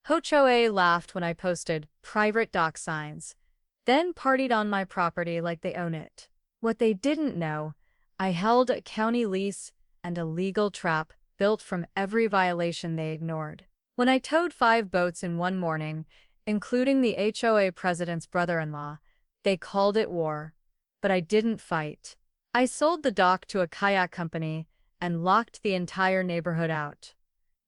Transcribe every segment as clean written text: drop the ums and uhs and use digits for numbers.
HOA laughed when I posted private dock signs, then partied on my property like they own it. What they didn't know, I held a county lease and a legal trap built from every violation they ignored. When I towed 5 boats in one morning, including the HOA president's brother-in-law, they called it war. But I didn't fight. I sold the dock to a kayak company and locked the entire neighborhood out.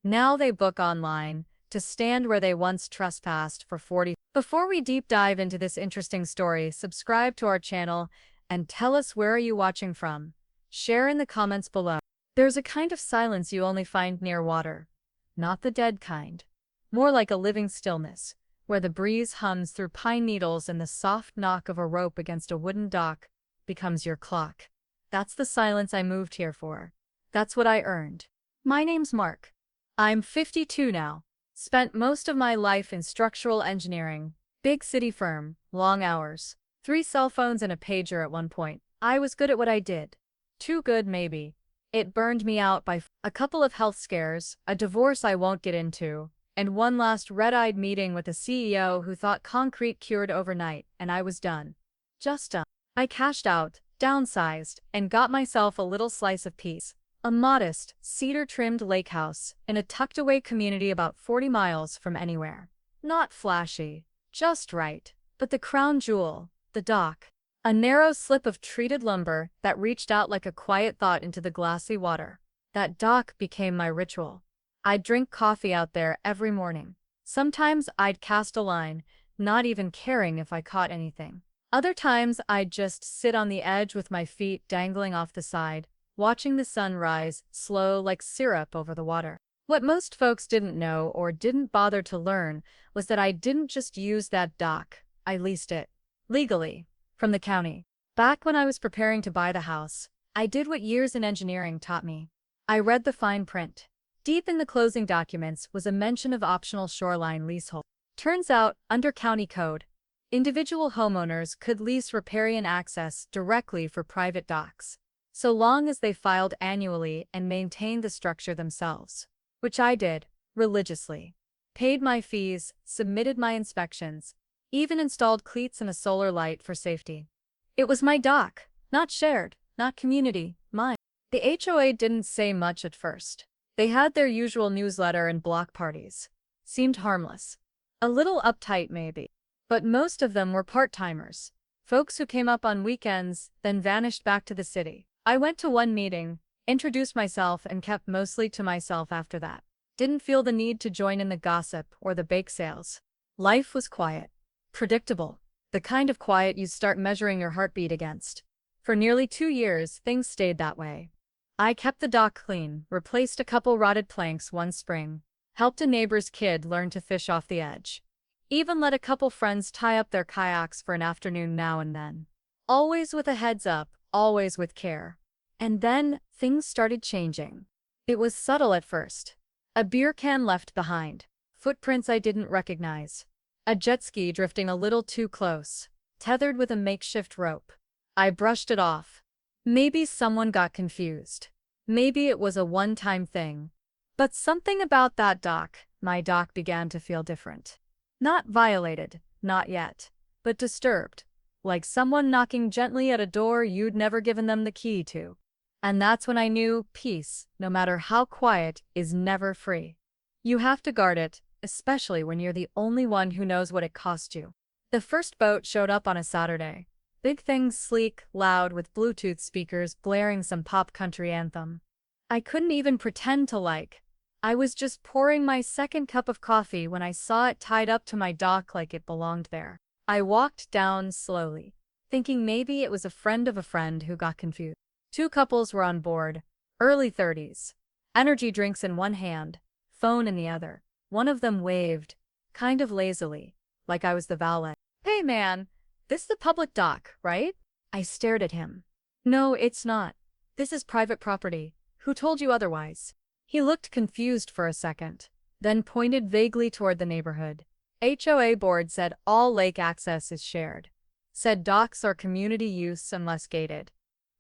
Now they book online to stand where they once trespassed for 40. Before we deep dive into this interesting story, subscribe to our channel and tell us where are you watching from. Share in the comments below. There's a kind of silence you only find near water. Not the dead kind. More like a living stillness, where the breeze hums through pine needles and the soft knock of a rope against a wooden dock becomes your clock. That's the silence I moved here for. That's what I earned. My name's Mark. I'm 52 now. Spent most of my life in structural engineering, big city firm, long hours, 3 cell phones and a pager at one point. I was good at what I did. Too good, maybe. It burned me out by a couple of health scares, a divorce I won't get into, and one last red-eyed meeting with a CEO who thought concrete cured overnight, and I was done. Just done. I cashed out, downsized, and got myself a little slice of peace. A modest, cedar-trimmed lake house in a tucked-away community about 40 miles from anywhere. Not flashy, just right, but the crown jewel, the dock. A narrow slip of treated lumber that reached out like a quiet thought into the glassy water. That dock became my ritual. I'd drink coffee out there every morning. Sometimes I'd cast a line, not even caring if I caught anything. Other times I'd just sit on the edge with my feet dangling off the side, watching the sun rise, slow like syrup over the water. What most folks didn't know or didn't bother to learn was that I didn't just use that dock, I leased it. Legally. From the county. Back when I was preparing to buy the house, I did what years in engineering taught me. I read the fine print. Deep in the closing documents was a mention of optional shoreline leasehold. Turns out, under county code, individual homeowners could lease riparian access directly for private docks, so long as they filed annually and maintained the structure themselves. Which I did, religiously. Paid my fees, submitted my inspections, even installed cleats and a solar light for safety. It was my dock, not shared, not community, mine. The HOA didn't say much at first. They had their usual newsletter and block parties. Seemed harmless. A little uptight maybe. But most of them were part-timers. Folks who came up on weekends, then vanished back to the city. I went to one meeting, introduced myself and kept mostly to myself after that. Didn't feel the need to join in the gossip or the bake sales. Life was quiet. Predictable. The kind of quiet you start measuring your heartbeat against. For nearly 2 years, things stayed that way. I kept the dock clean, replaced a couple rotted planks one spring, helped a neighbor's kid learn to fish off the edge. Even let a couple friends tie up their kayaks for an afternoon now and then. Always with a heads up, always with care. And then, things started changing. It was subtle at first. A beer can left behind. Footprints I didn't recognize. A jet ski drifting a little too close, tethered with a makeshift rope. I brushed it off. Maybe someone got confused. Maybe it was a one-time thing. But something about that dock, my dock, began to feel different. Not violated, not yet, but disturbed. Like someone knocking gently at a door you'd never given them the key to. And that's when I knew peace, no matter how quiet, is never free. You have to guard it, especially when you're the only one who knows what it cost you. The first boat showed up on a Saturday. Big thing, sleek, loud, with Bluetooth speakers blaring some pop country anthem. I couldn't even pretend to like. I was just pouring my second cup of coffee when I saw it tied up to my dock like it belonged there. I walked down slowly, thinking maybe it was a friend of a friend who got confused. 2 couples were on board, early 30s. Energy drinks in one hand, phone in the other. One of them waved, kind of lazily, like I was the valet. "Hey man, this the public dock, right?" I stared at him. "No, it's not. This is private property. Who told you otherwise?" He looked confused for a second, then pointed vaguely toward the neighborhood. HOA board said all lake access is shared. Said docks are community use unless gated.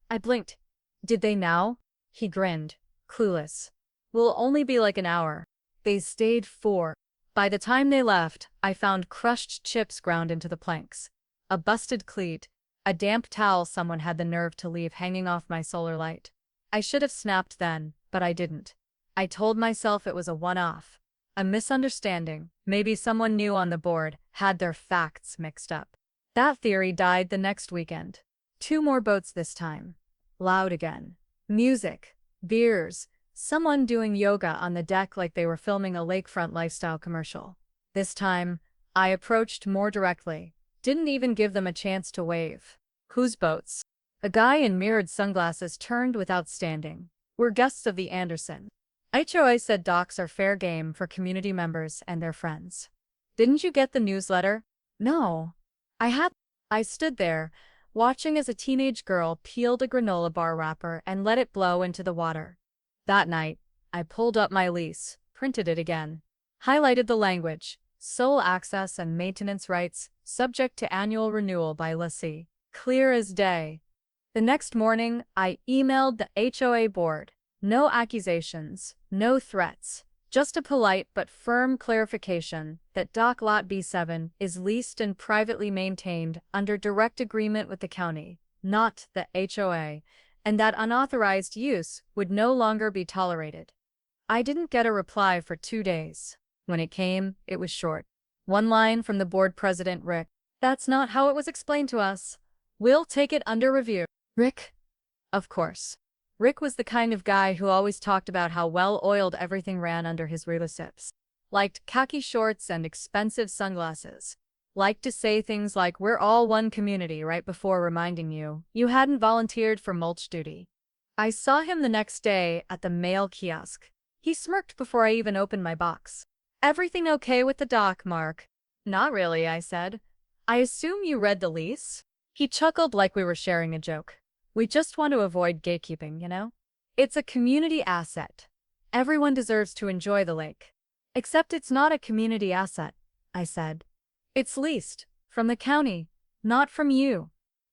I blinked. Did they now? He grinned, clueless. "Will only be like an hour." They stayed for By the time they left, I found crushed chips ground into the planks, a busted cleat, a damp towel someone had the nerve to leave hanging off my solar light. I should have snapped then, but I didn't. I told myself it was a one-off. A misunderstanding, maybe someone new on the board had their facts mixed up. That theory died the next weekend. 2 more boats this time. Loud again. Music, beers, someone doing yoga on the deck like they were filming a lakefront lifestyle commercial. This time, I approached more directly. Didn't even give them a chance to wave. Whose boats? A guy in mirrored sunglasses turned without standing. We're guests of the Anderson. HOA said docks are fair game for community members and their friends. Didn't you get the newsletter? No. I stood there, watching as a teenage girl peeled a granola bar wrapper and let it blow into the water. That night, I pulled up my lease, printed it again, highlighted the language, sole access and maintenance rights, subject to annual renewal by lessee. Clear as day. The next morning, I emailed the HOA board. No accusations, no threats, just a polite but firm clarification that Dock Lot B7 is leased and privately maintained under direct agreement with the county, not the HOA, and that unauthorized use would no longer be tolerated. I didn't get a reply for 2 days. When it came, it was short. One line from the board president, Rick. That's not how it was explained to us. We'll take it under review. Rick? Of course. Rick was the kind of guy who always talked about how well-oiled everything ran under his rulership. Liked khaki shorts and expensive sunglasses. Liked to say things like, "We're all one community," right before reminding you hadn't volunteered for mulch duty. I saw him the next day at the mail kiosk. He smirked before I even opened my box. "Everything okay with the dock, Mark?" "Not really," I said. "I assume you read the lease?" He chuckled like we were sharing a joke. "We just want to avoid gatekeeping, you know? It's a community asset. Everyone deserves to enjoy the lake." "Except it's not a community asset," I said. "It's leased, from the county, not from you."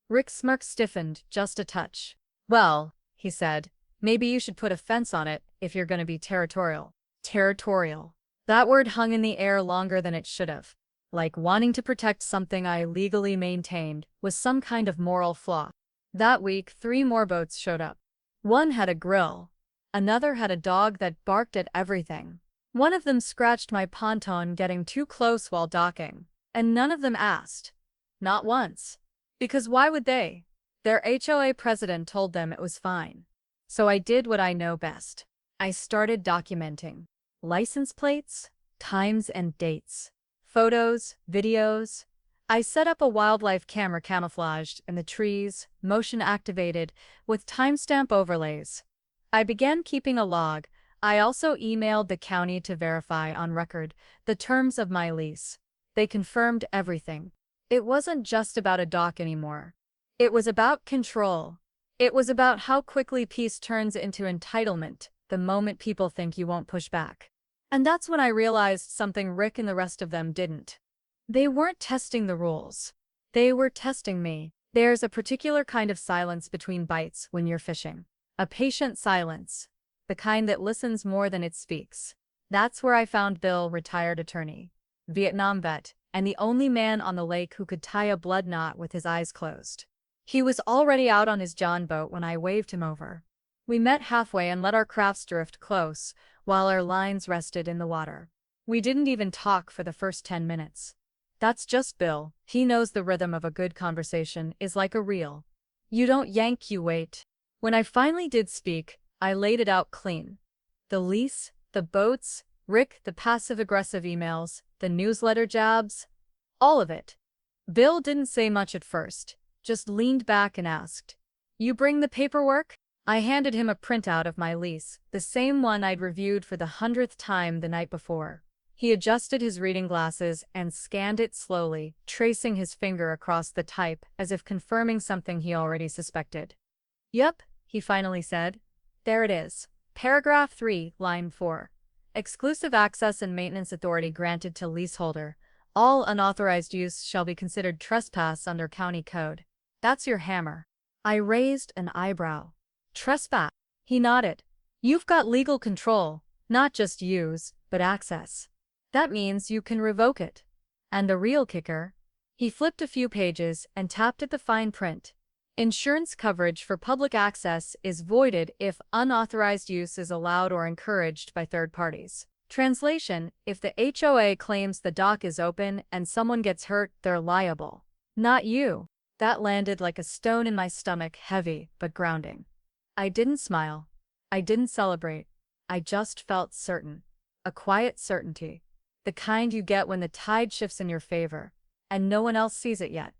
Rick's smirk stiffened just a touch. "Well," he said, "maybe you should put a fence on it if you're going to be territorial." Territorial. That word hung in the air longer than it should have. Like wanting to protect something I legally maintained was some kind of moral flaw. That week, 3 more boats showed up. One had a grill. Another had a dog that barked at everything. One of them scratched my ponton getting too close while docking. And none of them asked. Not once. Because why would they? Their HOA president told them it was fine. So I did what I know best. I started documenting. License plates, times and dates. Photos, videos. I set up a wildlife camera camouflaged in the trees, motion activated, with timestamp overlays. I began keeping a log. I also emailed the county to verify on record the terms of my lease. They confirmed everything. It wasn't just about a dock anymore. It was about control. It was about how quickly peace turns into entitlement the moment people think you won't push back. And that's when I realized something Rick and the rest of them didn't. They weren't testing the rules. They were testing me. There's a particular kind of silence between bites when you're fishing. A patient silence. The kind that listens more than it speaks. That's where I found Bill, retired attorney, Vietnam vet, and the only man on the lake who could tie a blood knot with his eyes closed. He was already out on his John boat when I waved him over. We met halfway and let our crafts drift close, while our lines rested in the water. We didn't even talk for the first 10 minutes. That's just Bill. He knows the rhythm of a good conversation is like a reel. You don't yank, you wait. When I finally did speak, I laid it out clean. The lease, the boats, Rick, the passive-aggressive emails, the newsletter jabs, all of it. Bill didn't say much at first, just leaned back and asked, "You bring the paperwork?" I handed him a printout of my lease, the same one I'd reviewed for the 100th time the night before. He adjusted his reading glasses and scanned it slowly, tracing his finger across the type as if confirming something he already suspected. "Yup," he finally said. "There it is. Paragraph 3, line 4. Exclusive access and maintenance authority granted to leaseholder. All unauthorized use shall be considered trespass under county code." That's your hammer. I raised an eyebrow. "Trespass?" He nodded. "You've got legal control, not just use, but access. That means you can revoke it. And the real kicker? He flipped a few pages and tapped at the fine print. Insurance coverage for public access is voided if unauthorized use is allowed or encouraged by third parties. Translation: if the HOA claims the dock is open and someone gets hurt, they're liable. Not you. That landed like a stone in my stomach, heavy but grounding. I didn't smile. I didn't celebrate. I just felt certain. A quiet certainty. The kind you get when the tide shifts in your favor, and no one else sees it yet.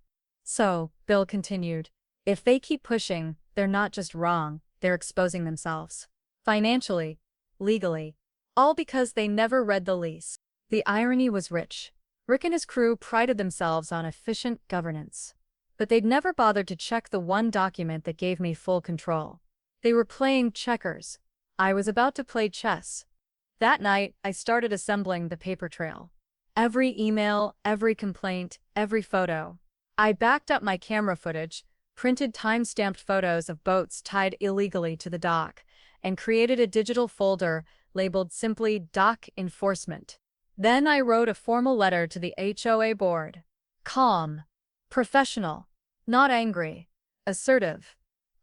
So, Bill continued, if they keep pushing, they're not just wrong, they're exposing themselves. Financially, legally, all because they never read the lease. The irony was rich. Rick and his crew prided themselves on efficient governance. But they'd never bothered to check the one document that gave me full control. They were playing checkers. I was about to play chess. That night, I started assembling the paper trail. Every email, every complaint, every photo. I backed up my camera footage, printed time-stamped photos of boats tied illegally to the dock, and created a digital folder labeled simply Dock Enforcement. Then I wrote a formal letter to the HOA board. Calm. Professional. Not angry. Assertive.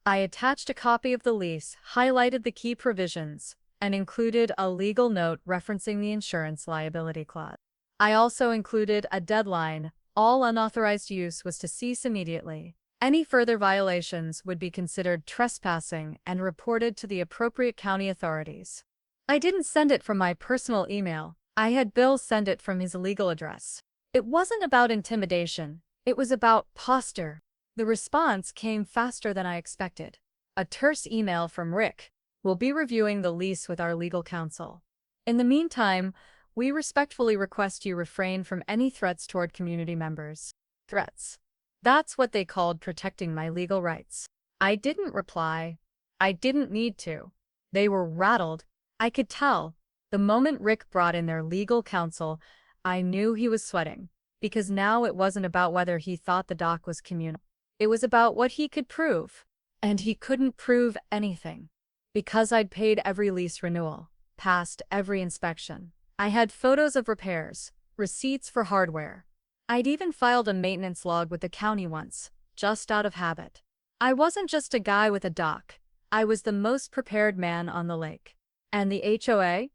I attached a copy of the lease, highlighted the key provisions, and included a legal note referencing the insurance liability clause. I also included a deadline. All unauthorized use was to cease immediately. Any further violations would be considered trespassing and reported to the appropriate county authorities. I didn't send it from my personal email. I had Bill send it from his legal address. It wasn't about intimidation. It was about posture. The response came faster than I expected. A terse email from Rick. We'll be reviewing the lease with our legal counsel. In the meantime, we respectfully request you refrain from any threats toward community members. Threats. That's what they called protecting my legal rights. I didn't reply. I didn't need to. They were rattled. I could tell. The moment Rick brought in their legal counsel, I knew he was sweating. Because now it wasn't about whether he thought the dock was communal. It was about what he could prove. And he couldn't prove anything. Because I'd paid every lease renewal, passed every inspection. I had photos of repairs, receipts for hardware. I'd even filed a maintenance log with the county once, just out of habit. I wasn't just a guy with a dock. I was the most prepared man on the lake. And the HOA?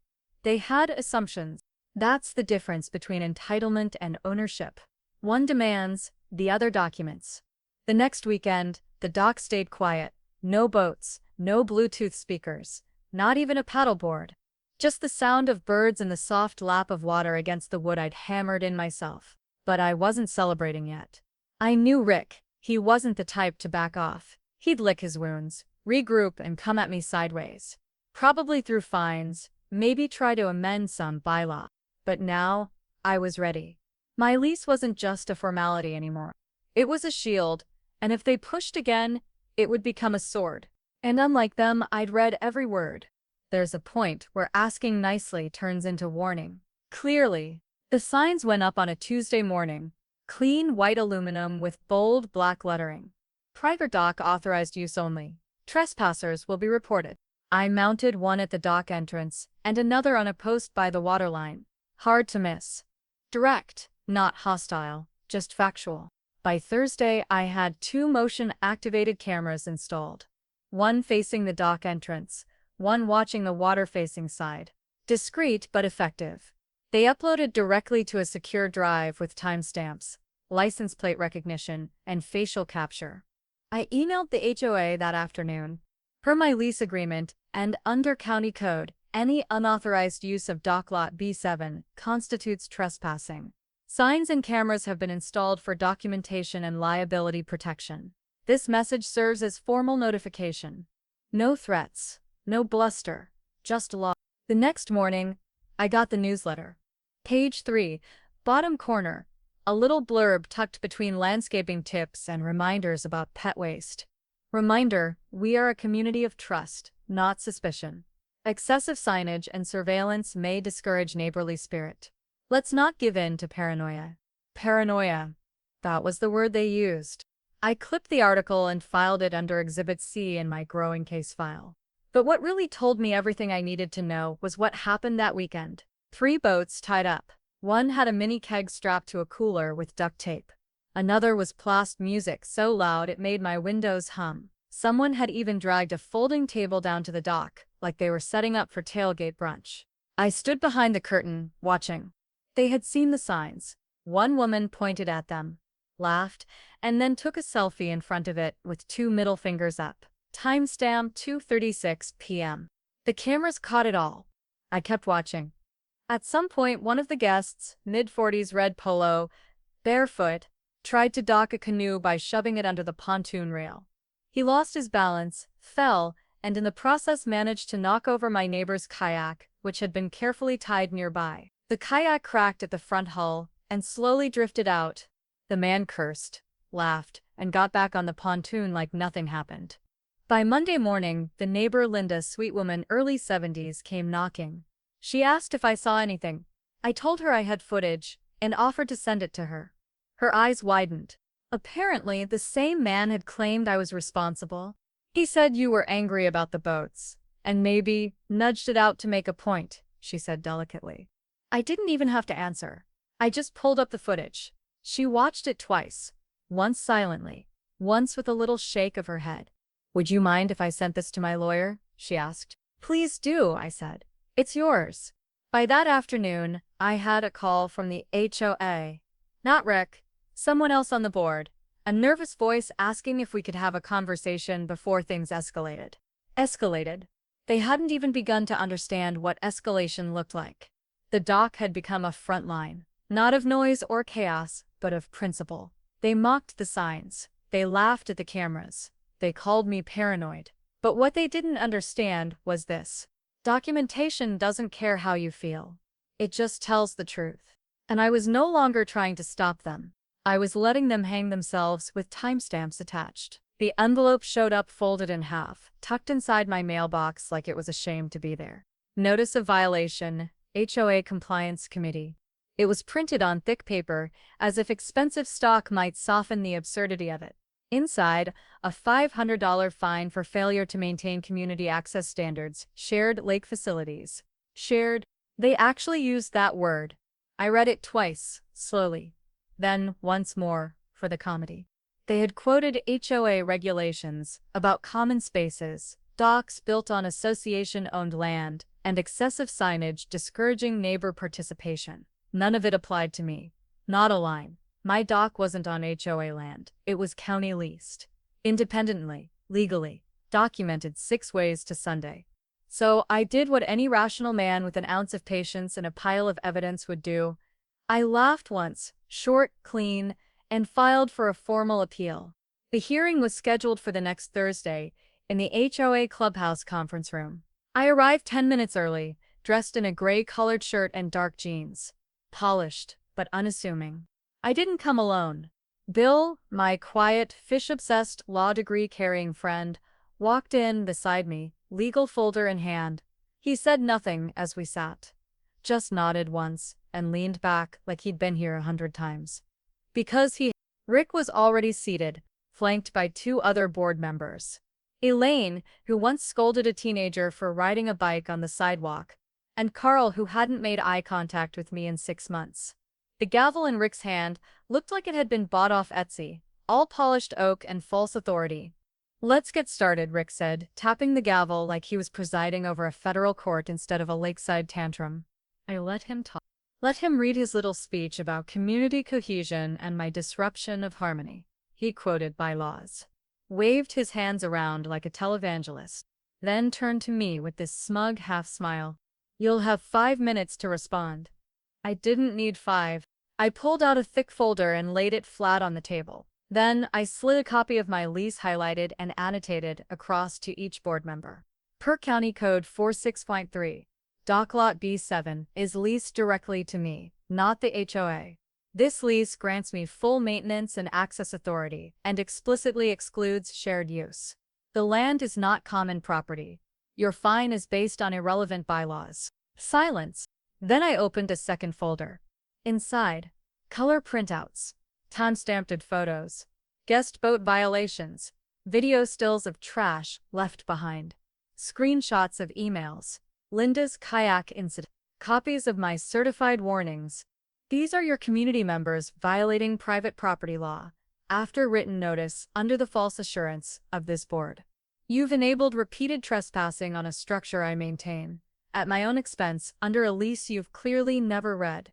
They had assumptions. That's the difference between entitlement and ownership. One demands, the other documents. The next weekend, the dock stayed quiet. No boats, no Bluetooth speakers, not even a paddleboard. Just the sound of birds and the soft lap of water against the wood I'd hammered in myself. But I wasn't celebrating yet. I knew Rick. He wasn't the type to back off. He'd lick his wounds, regroup, and come at me sideways. Probably through fines, maybe try to amend some bylaw. But now, I was ready. My lease wasn't just a formality anymore. It was a shield, and if they pushed again, it would become a sword. And unlike them, I'd read every word. There's a point where asking nicely turns into warning. Clearly, the signs went up on a Tuesday morning. Clean white aluminum with bold black lettering. Private dock authorized use only. Trespassers will be reported. I mounted one at the dock entrance and another on a post by the waterline. Hard to miss. Direct, not hostile, just factual. By Thursday, I had 2 motion-activated cameras installed. One facing the dock entrance, one watching the water-facing side. Discreet but effective. They uploaded directly to a secure drive with timestamps, license plate recognition, and facial capture. I emailed the HOA that afternoon. Per my lease agreement, and under county code, any unauthorized use of dock lot B7 constitutes trespassing. Signs and cameras have been installed for documentation and liability protection. This message serves as formal notification. No threats, no bluster, just law. The next morning, I got the newsletter. Page 3, bottom corner, a little blurb tucked between landscaping tips and reminders about pet waste. Reminder, we are a community of trust, not suspicion. Excessive signage and surveillance may discourage neighborly spirit. Let's not give in to paranoia. Paranoia. That was the word they used. I clipped the article and filed it under Exhibit C in my growing case file. But what really told me everything I needed to know was what happened that weekend. 3 boats tied up. One had a mini keg strapped to a cooler with duct tape. Another was blast music so loud it made my windows hum. Someone had even dragged a folding table down to the dock, like they were setting up for tailgate brunch. I stood behind the curtain, watching. They had seen the signs. One woman pointed at them, laughed, and then took a selfie in front of it with 2 middle fingers up. Timestamp 2:36 p.m. The cameras caught it all. I kept watching. At some point, one of the guests, mid-40s, red polo, barefoot, tried to dock a canoe by shoving it under the pontoon rail. He lost his balance, fell, and in the process managed to knock over my neighbor's kayak, which had been carefully tied nearby. The kayak cracked at the front hull and slowly drifted out. The man cursed, laughed, and got back on the pontoon like nothing happened. By Monday morning, the neighbor Linda, sweet woman, early 70s, came knocking. She asked if I saw anything. I told her I had footage and offered to send it to her. Her eyes widened. Apparently, the same man had claimed I was responsible. He said you were angry about the boats, and maybe nudged it out to make a point, she said delicately. I didn't even have to answer. I just pulled up the footage. She watched it twice, once silently, once with a little shake of her head. Would you mind if I sent this to my lawyer? She asked. Please do, I said. It's yours. By that afternoon, I had a call from the HOA. Not Rick, someone else on the board. A nervous voice asking if we could have a conversation before things escalated. Escalated. They hadn't even begun to understand what escalation looked like. The dock had become a front line, not of noise or chaos, but of principle. They mocked the signs. They laughed at the cameras. They called me paranoid. But what they didn't understand was this. Documentation doesn't care how you feel. It just tells the truth. And I was no longer trying to stop them. I was letting them hang themselves with timestamps attached. The envelope showed up folded in half, tucked inside my mailbox like it was ashamed to be there. Notice of violation, HOA Compliance Committee. It was printed on thick paper, as if expensive stock might soften the absurdity of it. Inside, a $500 fine for failure to maintain community access standards, shared lake facilities. Shared. They actually used that word. I read it twice, slowly. Then, once more, for the comedy. They had quoted HOA regulations about common spaces, docks built on association-owned land, and excessive signage discouraging neighbor participation. None of it applied to me. Not a line. My dock wasn't on HOA land. It was county leased. Independently, legally, documented 6 ways to Sunday. So I did what any rational man with an ounce of patience and a pile of evidence would do. I laughed once, short, clean, and filed for a formal appeal. The hearing was scheduled for the next Thursday in the HOA clubhouse conference room. I arrived 10 minutes early, dressed in a gray-colored shirt and dark jeans. Polished, but unassuming. I didn't come alone. Bill, my quiet, fish-obsessed, law degree-carrying friend, walked in beside me, legal folder in hand. He said nothing as we sat. Just nodded once and leaned back like he'd been here 100 times. Rick was already seated, flanked by 2 other board members. Elaine, who once scolded a teenager for riding a bike on the sidewalk, and Carl, who hadn't made eye contact with me in 6 months. The gavel in Rick's hand looked like it had been bought off Etsy, all polished oak and false authority. Let's get started, Rick said, tapping the gavel like he was presiding over a federal court instead of a lakeside tantrum. I let him talk. Let him read his little speech about community cohesion and my disruption of harmony. He quoted bylaws, waved his hands around like a televangelist, then turned to me with this smug half-smile. You'll have 5 minutes to respond. I didn't need 5. I pulled out a thick folder and laid it flat on the table. Then I slid a copy of my lease highlighted and annotated across to each board member. Per County Code 46.3, Dock Lot B7 is leased directly to me, not the HOA. This lease grants me full maintenance and access authority and explicitly excludes shared use. The land is not common property. Your fine is based on irrelevant bylaws. Silence. Then I opened a second folder. Inside, color printouts, timestamped photos, guest boat violations, video stills of trash left behind, screenshots of emails, Linda's kayak incident, copies of my certified warnings, These are your community members violating private property law after written notice under the false assurance of this board. You've enabled repeated trespassing on a structure I maintain, at my own expense, under a lease you've clearly never read.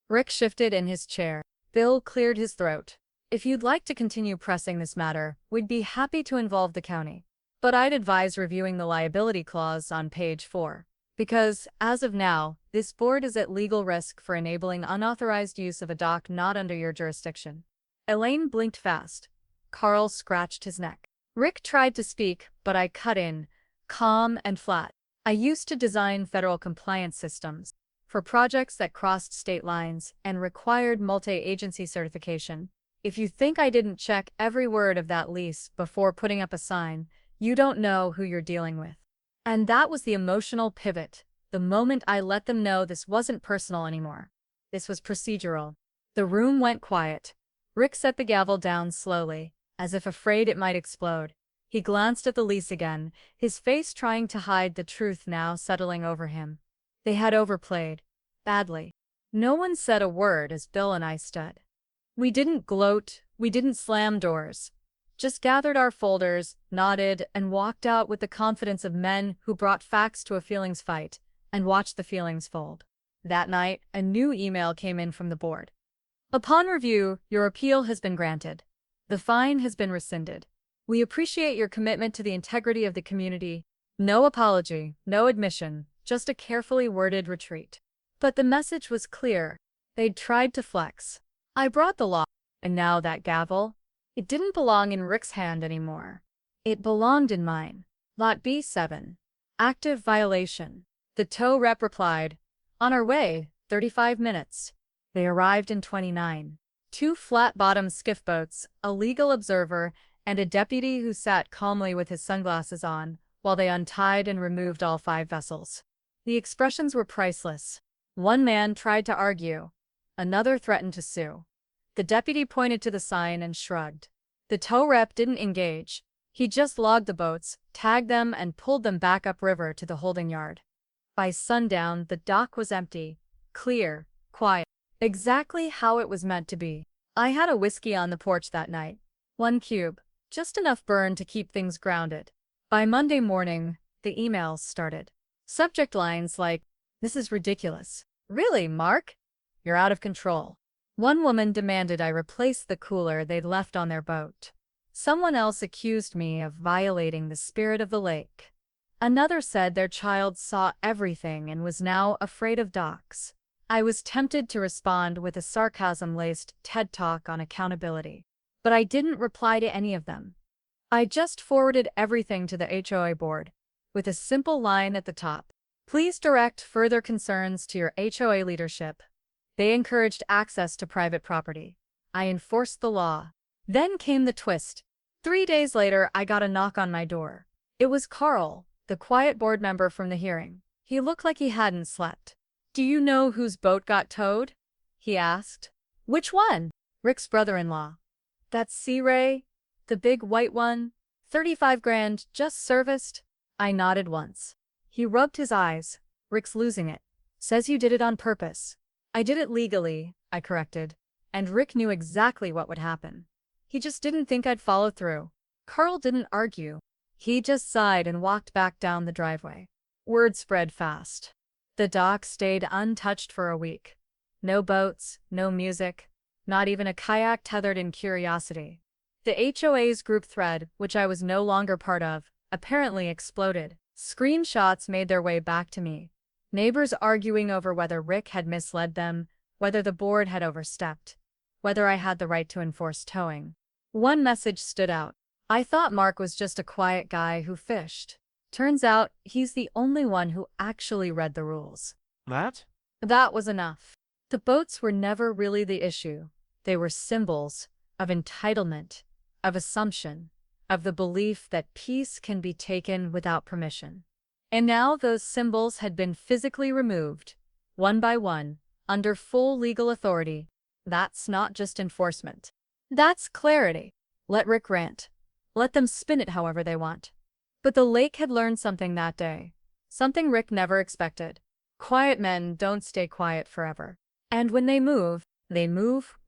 Rick shifted in his chair. Bill cleared his throat. If you'd like to continue pressing this matter, we'd be happy to involve the county. But I'd advise reviewing the liability clause on page 4. Because, as of now, this board is at legal risk for enabling unauthorized use of a dock not under your jurisdiction. Elaine blinked fast. Carl scratched his neck. Rick tried to speak, but I cut in, calm and flat. I used to design federal compliance systems for projects that crossed state lines and required multi-agency certification. If you think I didn't check every word of that lease before putting up a sign, you don't know who you're dealing with. And that was the emotional pivot, the moment I let them know this wasn't personal anymore. This was procedural. The room went quiet. Rick set the gavel down slowly, as if afraid it might explode. He glanced at the lease again, his face trying to hide the truth now settling over him. They had overplayed. Badly. No one said a word as Bill and I stood. We didn't gloat, we didn't slam doors. Just gathered our folders, nodded, and walked out with the confidence of men who brought facts to a feelings fight and watched the feelings fold. That night, a new email came in from the board. Upon review, your appeal has been granted. The fine has been rescinded. We appreciate your commitment to the integrity of the community. No apology, no admission, just a carefully worded retreat. But the message was clear. They'd tried to flex. I brought the law, and now that gavel, it didn't belong in Rick's hand anymore. It belonged in mine. Lot B7. Active violation. The tow rep replied, on our way, 35 minutes. They arrived in 29. 2 flat-bottom skiff boats, a legal observer, and a deputy who sat calmly with his sunglasses on, while they untied and removed all 5 vessels. The expressions were priceless. One man tried to argue. Another threatened to sue. The deputy pointed to the sign and shrugged. The tow rep didn't engage. He just logged the boats, tagged them, and pulled them back upriver to the holding yard. By sundown, the dock was empty, clear, quiet. Exactly how it was meant to be. I had a whiskey on the porch that night. 1 cube. Just enough burn to keep things grounded. By Monday morning, the emails started. Subject lines like, "This is ridiculous. Really, Mark? You're out of control." One woman demanded I replace the cooler they'd left on their boat. Someone else accused me of violating the spirit of the lake. Another said their child saw everything and was now afraid of docks. I was tempted to respond with a sarcasm-laced TED Talk on accountability. But I didn't reply to any of them. I just forwarded everything to the HOA board, with a simple line at the top. Please direct further concerns to your HOA leadership. They encouraged access to private property. I enforced the law. Then came the twist. 3 days later, I got a knock on my door. It was Carl, the quiet board member from the hearing. He looked like he hadn't slept. "Do you know whose boat got towed?" he asked. "Which one?" "Rick's brother-in-law. That Sea Ray, the big white one, 35 grand, just serviced." I nodded once. He rubbed his eyes. "Rick's losing it. Says you did it on purpose." "I did it legally," I corrected, and Rick knew exactly what would happen. He just didn't think I'd follow through. Carl didn't argue. He just sighed and walked back down the driveway. Word spread fast. The dock stayed untouched for a week. No boats, no music, not even a kayak tethered in curiosity. The HOA's group thread, which I was no longer part of, apparently exploded. Screenshots made their way back to me. Neighbors arguing over whether Rick had misled them, whether the board had overstepped, whether I had the right to enforce towing. One message stood out. "I thought Mark was just a quiet guy who fished. Turns out he's the only one who actually read the rules." That was enough. The boats were never really the issue. They were symbols of entitlement, of assumption, of the belief that peace can be taken without permission. And now those symbols had been physically removed, one by one, under full legal authority. That's not just enforcement. That's clarity. Let Rick rant. Let them spin it however they want. But the lake had learned something that day. Something Rick never expected. Quiet men don't stay quiet forever. And when they move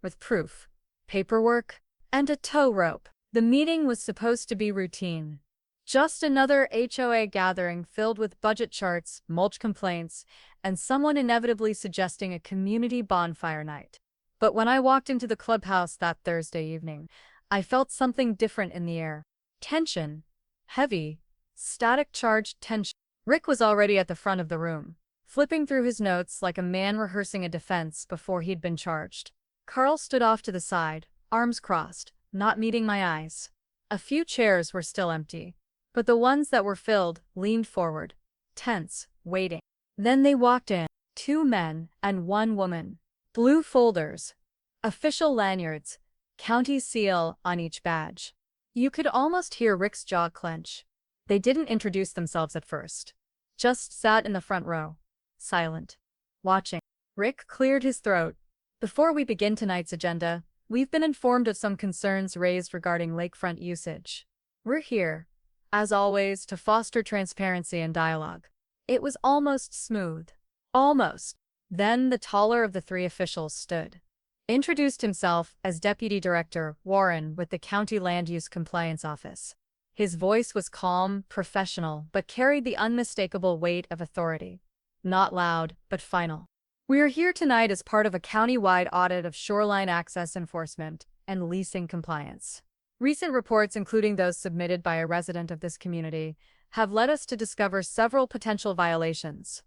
with proof, paperwork, and a tow rope. The meeting was supposed to be routine. Just another HOA gathering filled with budget charts, mulch complaints, and someone inevitably suggesting a community bonfire night. But when I walked into the clubhouse that Thursday evening, I felt something different in the air. Tension. Heavy, static charged tension. Rick was already at the front of the room, flipping through his notes like a man rehearsing a defense before he'd been charged. Carl stood off to the side, arms crossed, not meeting my eyes. A few chairs were still empty, but the ones that were filled leaned forward, tense, waiting. Then they walked in, 2 men and 1 woman. Blue folders, official lanyards, county seal on each badge. You could almost hear Rick's jaw clench. They didn't introduce themselves at first. Just sat in the front row, silent, watching. Rick cleared his throat. Before we begin tonight's agenda, we've been informed of some concerns raised regarding lakefront usage. We're here, as always, to foster transparency and dialogue. It was almost smooth. Almost. Then the taller of the 3 officials stood. Introduced himself as Deputy Director Warren with the County Land Use Compliance Office. His voice was calm, professional, but carried the unmistakable weight of authority. Not loud, but final. We are here tonight as part of a county-wide audit of shoreline access enforcement and leasing compliance. Recent reports, including those submitted by a resident of this community, have led us to discover several potential violations.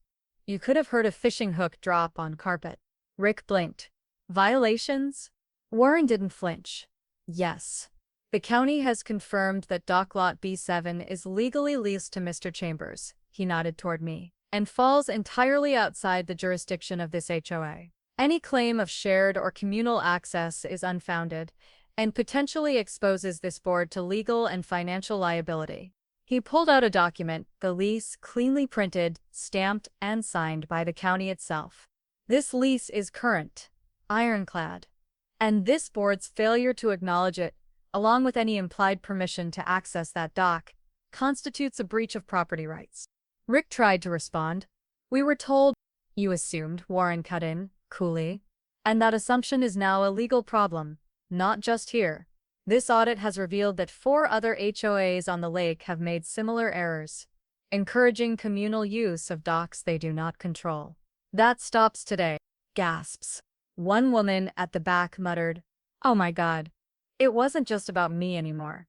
You could have heard a fishing hook drop on carpet. Rick blinked. Violations? Warren didn't flinch. Yes. The county has confirmed that dock lot B7 is legally leased to Mr. Chambers, he nodded toward me, and falls entirely outside the jurisdiction of this HOA. Any claim of shared or communal access is unfounded and potentially exposes this board to legal and financial liability. He pulled out a document, the lease, cleanly printed, stamped, and signed by the county itself. This lease is current, ironclad, and this board's failure to acknowledge it, along with any implied permission to access that dock, constitutes a breach of property rights. Rick tried to respond. We were told, you assumed, Warren cut in, coolly. And that assumption is now a legal problem, not just here. This audit has revealed that 4 other HOAs on the lake have made similar errors, encouraging communal use of docks they do not control. That stops today. Gasps. One woman at the back muttered, "Oh my God. It wasn't just about me anymore."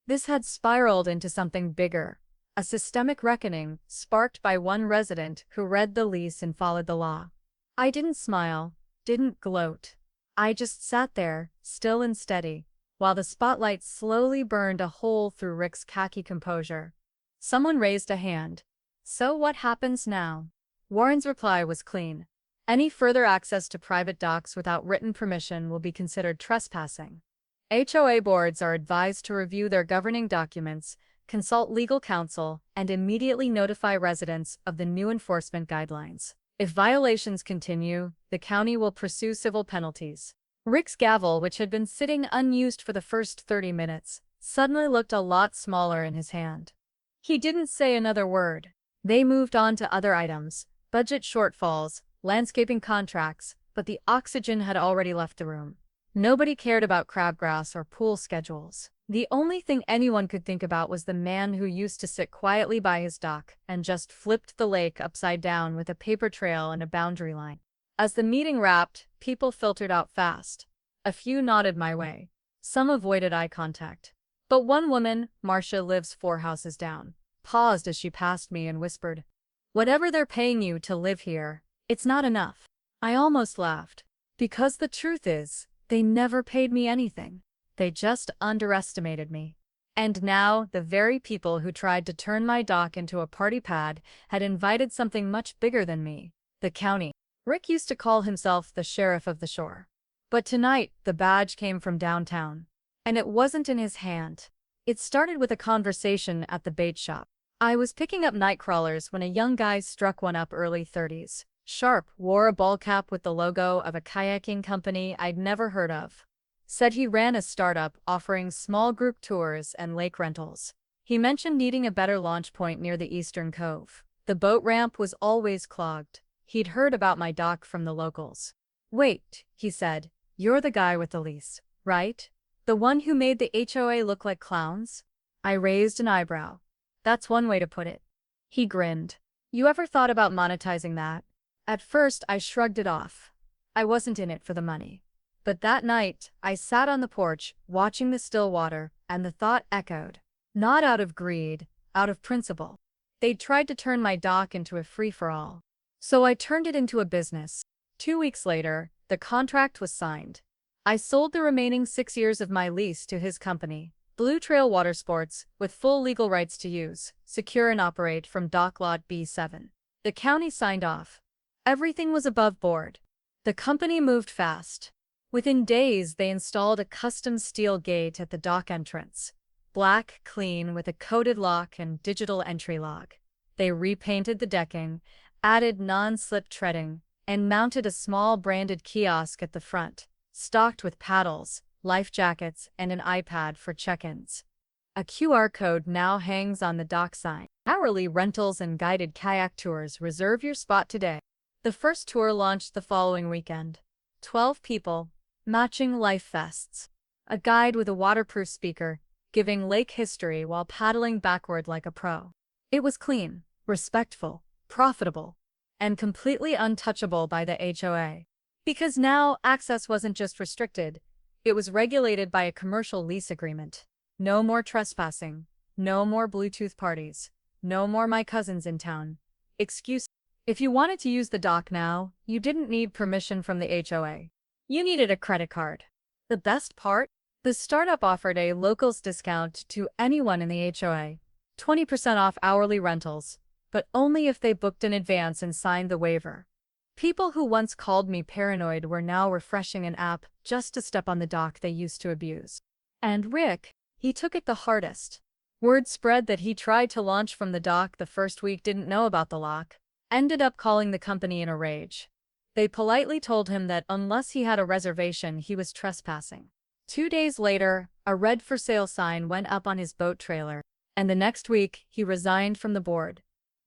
This had spiraled into something bigger, a systemic reckoning sparked by one resident who read the lease and followed the law. I didn't smile, didn't gloat. I just sat there, still and steady, while the spotlight slowly burned a hole through Rick's khaki composure. Someone raised a hand. So what happens now? Warren's reply was clean. Any further access to private docks without written permission will be considered trespassing. HOA boards are advised to review their governing documents, consult legal counsel, and immediately notify residents of the new enforcement guidelines. If violations continue, the county will pursue civil penalties. Rick's gavel, which had been sitting unused for the first 30 minutes, suddenly looked a lot smaller in his hand. He didn't say another word. They moved on to other items, budget shortfalls, landscaping contracts, but the oxygen had already left the room. Nobody cared about crabgrass or pool schedules. The only thing anyone could think about was the man who used to sit quietly by his dock and just flipped the lake upside down with a paper trail and a boundary line. As the meeting wrapped, people filtered out fast. A few nodded my way. Some avoided eye contact. But one woman, Marcia lives 4 houses down, paused as she passed me and whispered, "Whatever they're paying you to live here, it's not enough." I almost laughed. Because the truth is, they never paid me anything. They just underestimated me. And now, the very people who tried to turn my dock into a party pad had invited something much bigger than me, the county. Rick used to call himself the sheriff of the shore. But tonight, the badge came from downtown. And it wasn't in his hand. It started with a conversation at the bait shop. I was picking up night crawlers when a young guy struck one up, early 30s. Sharp, wore a ball cap with the logo of a kayaking company I'd never heard of. Said he ran a startup offering small group tours and lake rentals. He mentioned needing a better launch point near the eastern cove. The boat ramp was always clogged. He'd heard about my dock from the locals. Wait, he said. You're the guy with the lease, right? The one who made the HOA look like clowns? I raised an eyebrow. That's one way to put it. He grinned. You ever thought about monetizing that? At first, I shrugged it off. I wasn't in it for the money. But that night, I sat on the porch, watching the still water, and the thought echoed. Not out of greed, out of principle. They'd tried to turn my dock into a free-for-all. So I turned it into a business. 2 weeks later, the contract was signed. I sold the remaining 6 years of my lease to his company, Blue Trail Watersports, with full legal rights to use, secure and operate from Dock Lot B7. The county signed off. Everything was above board. The company moved fast. Within days, they installed a custom steel gate at the dock entrance. Black, clean, with a coded lock and digital entry log. They repainted the decking, added non-slip treading, and mounted a small branded kiosk at the front, stocked with paddles, life jackets, and an iPad for check-ins. A QR code now hangs on the dock sign. Hourly rentals and guided kayak tours. Reserve your spot today. The first tour launched the following weekend. 12 people, matching life vests. A guide with a waterproof speaker, giving lake history while paddling backward like a pro. It was clean, respectful, profitable, and completely untouchable by the HOA. Because now, access wasn't just restricted, it was regulated by a commercial lease agreement. No more trespassing, no more Bluetooth parties, no more my cousin's in town. Excuse. If you wanted to use the dock now, you didn't need permission from the HOA. You needed a credit card. The best part? The startup offered a locals discount to anyone in the HOA, 20% off hourly rentals, but only if they booked in advance and signed the waiver. People who once called me paranoid were now refreshing an app just to step on the dock they used to abuse. And Rick, he took it the hardest. Word spread that he tried to launch from the dock the first week, didn't know about the lock, ended up calling the company in a rage. They politely told him that unless he had a reservation, he was trespassing. 2 days later, a red for sale sign went up on his boat trailer, and the next week, he resigned from the board.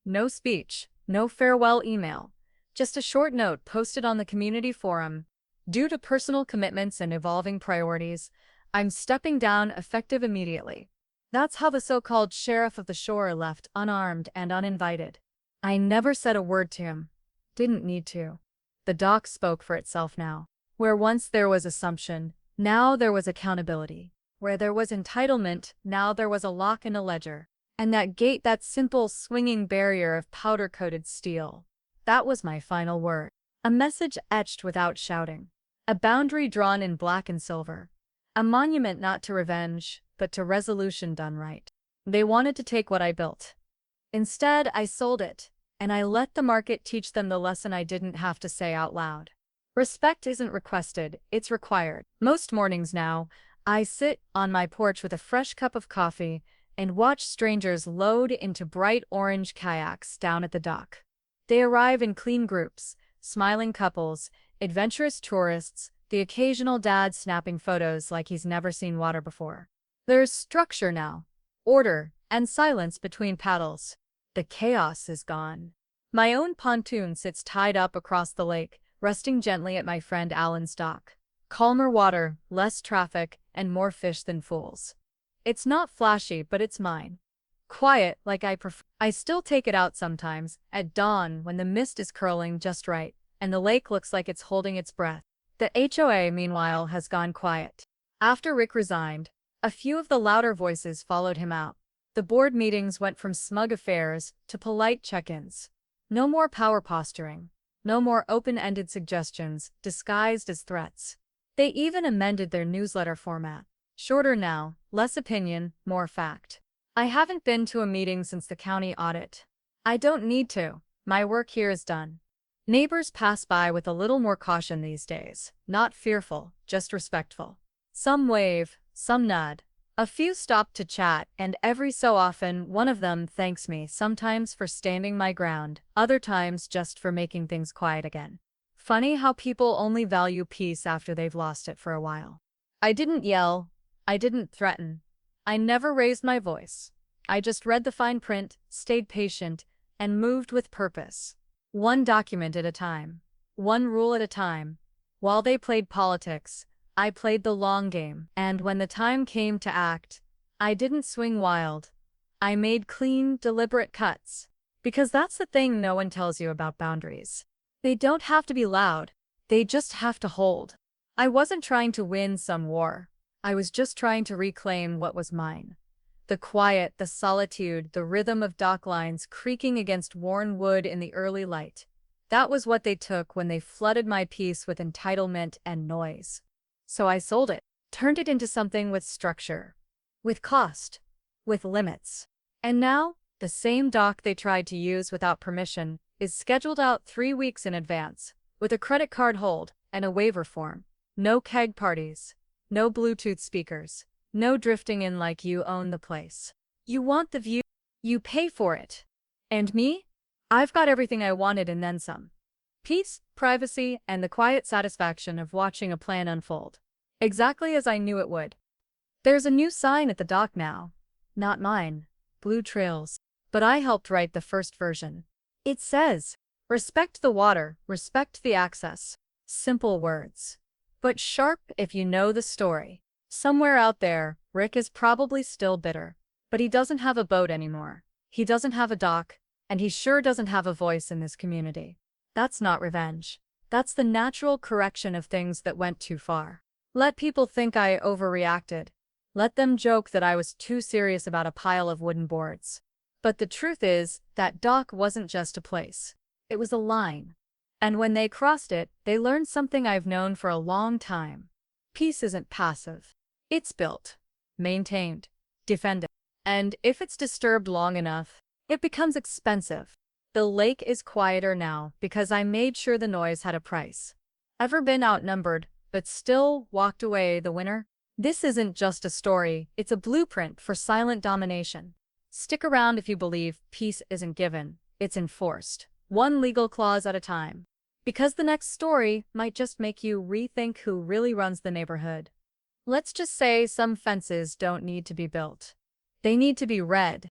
No speech, no farewell email, just a short note posted on the community forum. Due to personal commitments and evolving priorities, I'm stepping down effective immediately. That's how the so-called sheriff of the shore left unarmed and uninvited. I never said a word to him. Didn't need to. The dock spoke for itself now. Where once there was assumption, now there was accountability. Where there was entitlement, now there was a lock and a ledger. And that gate, that simple swinging barrier of powder-coated steel. That was my final word. A message etched without shouting. A boundary drawn in black and silver. A monument not to revenge, but to resolution done right. They wanted to take what I built. Instead, I sold it, and I let the market teach them the lesson I didn't have to say out loud. Respect isn't requested, it's required. Most mornings now, I sit on my porch with a fresh cup of coffee and watch strangers load into bright orange kayaks down at the dock. They arrive in clean groups, smiling couples, adventurous tourists, the occasional dad snapping photos like he's never seen water before. There's structure now, order, and silence between paddles. The chaos is gone. My own pontoon sits tied up across the lake, resting gently at my friend Alan's dock. Calmer water, less traffic, and more fish than fools. It's not flashy, but it's mine. Quiet, like I prefer. I still take it out sometimes, at dawn when the mist is curling just right, and the lake looks like it's holding its breath. The HOA, meanwhile, has gone quiet. After Rick resigned, a few of the louder voices followed him out. The board meetings went from smug affairs to polite check-ins. No more power posturing. No more open-ended suggestions disguised as threats. They even amended their newsletter format. Shorter now, less opinion, more fact. I haven't been to a meeting since the county audit. I don't need to. My work here is done. Neighbors pass by with a little more caution these days, not fearful, just respectful. Some wave, some nod. A few stop to chat, and every so often one of them thanks me, sometimes for standing my ground, other times just for making things quiet again. Funny how people only value peace after they've lost it for a while. I didn't yell. I didn't threaten. I never raised my voice. I just read the fine print, stayed patient, and moved with purpose. One document at a time. One rule at a time. While they played politics, I played the long game. And when the time came to act, I didn't swing wild. I made clean, deliberate cuts. Because that's the thing no one tells you about boundaries. They don't have to be loud. They just have to hold. I wasn't trying to win some war. I was just trying to reclaim what was mine. The quiet, the solitude, the rhythm of dock lines creaking against worn wood in the early light. That was what they took when they flooded my peace with entitlement and noise. So I sold it, turned it into something with structure, with cost, with limits. And now, the same dock they tried to use without permission is scheduled out 3 weeks in advance, with a credit card hold and a waiver form. No keg parties, no Bluetooth speakers, no drifting in like you own the place. You want the view, you pay for it. And me? I've got everything I wanted and then some. Peace, privacy, and the quiet satisfaction of watching a plan unfold. Exactly as I knew it would. There's a new sign at the dock now. Not mine. Blue Trails. But I helped write the first version. It says, respect the water, respect the access. Simple words. But sharp if you know the story. Somewhere out there, Rick is probably still bitter. But he doesn't have a boat anymore. He doesn't have a dock. And he sure doesn't have a voice in this community. That's not revenge. That's the natural correction of things that went too far. Let people think I overreacted. Let them joke that I was too serious about a pile of wooden boards. But the truth is, that dock wasn't just a place. It was a line. And when they crossed it, they learned something I've known for a long time. Peace isn't passive. It's built, maintained, defended. And if it's disturbed long enough, it becomes expensive. The lake is quieter now because I made sure the noise had a price. Ever been outnumbered, but still walked away the winner? This isn't just a story, it's a blueprint for silent domination. Stick around if you believe peace isn't given, it's enforced. One legal clause at a time. Because the next story might just make you rethink who really runs the neighborhood. Let's just say some fences don't need to be built. They need to be read.